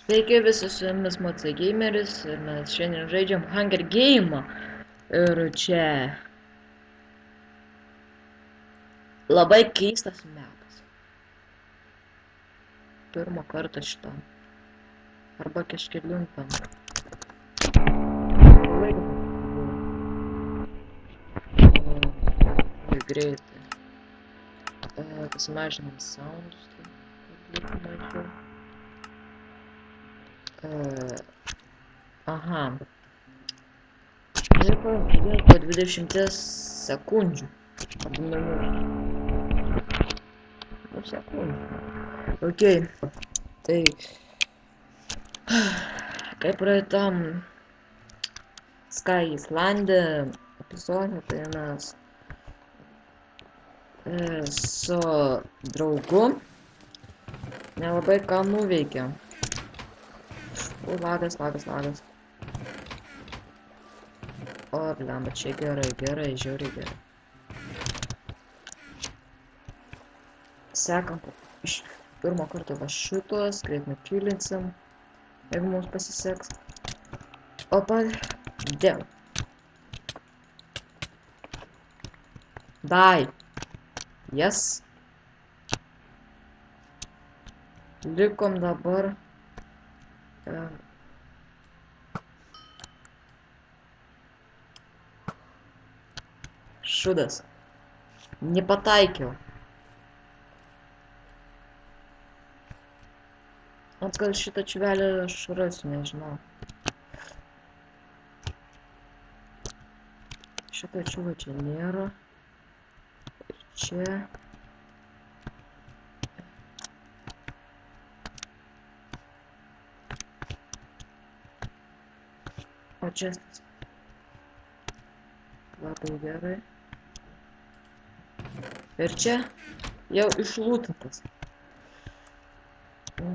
Sveiki visi, su jumis Moca Gameris ir mes šiandien žaidžiam Hunger Game. Ir čia labai keistas metas. Pirmą kartą šitam. Arba kažkelintam. Labai greitai. Pasimažinam soundus. Aha. Liko po 20 sekundžių. Nu, sekundžių. Ok. Tai kaip praeitam Sky Islande epizode, tai mes su draugu nelabai ką nuveikėm. Lagas. O, blemba, čia gerai, žiauriai gerai. Sekam iš pirmo karto va šitos, greit nukilinsim, jeigu mums pasiseks. Opa, dėl. Die. Yes. Likom dabar. Šudas. Nepataikiau. Gal šitą čiuvelį aš rasiu, nežinau. Šitą čiuvą čia nėra. Ir čia. O čia. Labai gerai. Ir čia jau išlūtintas.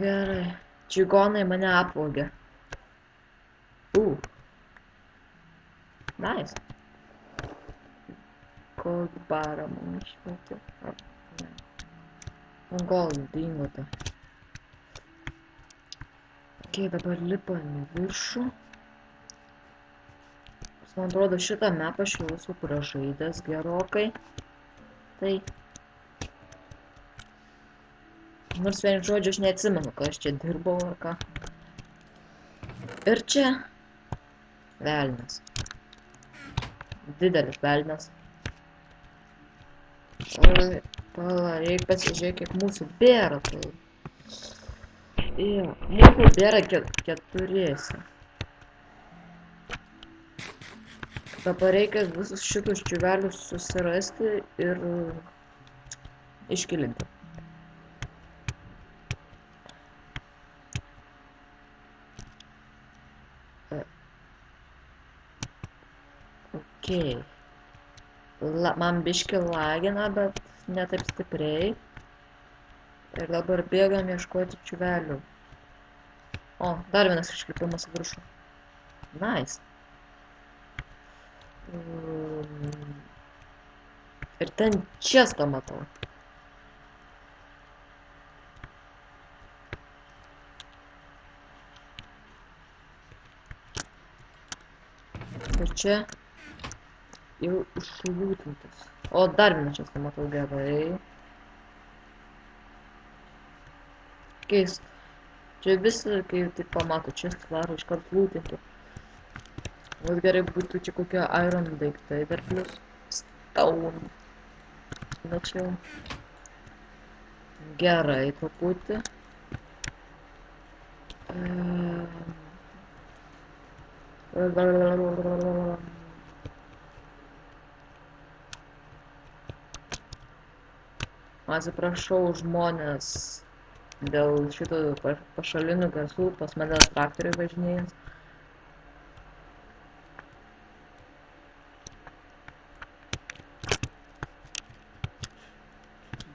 Gerai. Čigonai mane apvogė. Nice. Kokį barą man išmetė. Gal dingo ta. Ok, dabar lipam į viršų. Man atrodo, šitą mapą aš jau esu pražaidęs gerokai. Tai. Nors vienu žodžiu aš neatsimenu, ką aš čia dirbau ar ką. Ir čia. Velnias. Didelis velnias. Pala, reikia pasižiūrėti, kiek mūsų bėra. Mūsų bėra keturiesi. Dabar reikia visus šitus čiuvelius susirasti ir iškilinti. Ok. Man biški lagina, bet ne taip stipriai. Ir dabar bėgam ieškoti čiuvelių. O, dar vienas išklipimas į viršų. Nice. Ir ten čestą matau. Ir čia jau išlūtintas. O, dar vieną čestą matau gerai. Keist. Čia visi, kai taip pamato čestą, varo iškart lūtinti. Vat gerai būtų čia kokie iron daiktai dar plius. Stone. Mačiau. Gerai truputį. Atsiprašau žmonės dėl šito pašalinių garsų, pas mane traktoriai važinėjas.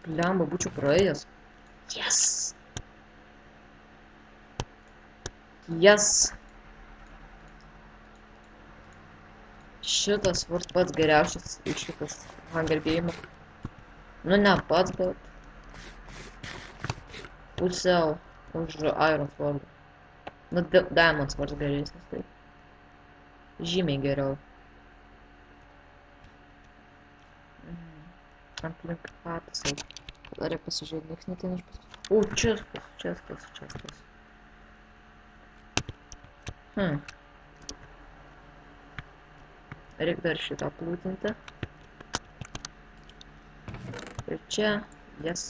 Blemba, būčiau praėjęs. Yes! Yes! Šitas pats geriausias iš šitas Hunger Game. Nu ne pats, bet pusiau už Iron Sword. Nu, Diamond Wars geresnis, tai. Žymiai geriau. Aplink patysai. Dar reikia pasižiūrėti, nieks netin iš pas. O, čestas. Reikia dar šitą plūtinti. Ir čia, jas.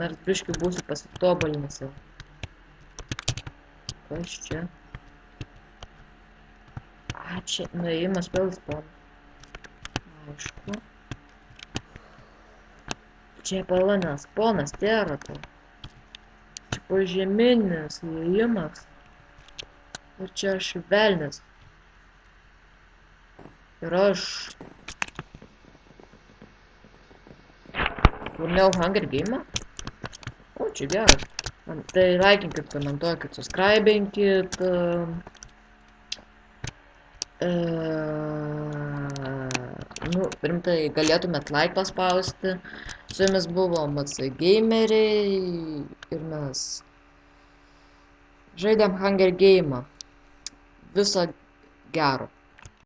Nors biškių būsiu pasitobulinęs jau. Kas čia? A, čia nuėjimas vėl spawn. Aišku. Čia palanas spawnas, tėra to. Čia požeminis įėjimas. Ir čia aš velnis. Ir aš... Kurnėjau Hunger Game'ą? O, čia geras. Tai laikinkit, komentuokit, subscribinkit. Nu, rimtai galėtumėt like paspausti. Su jumis buvo MC Gameriai ir mes žaidėm Hunger Game'ą. Viso gero.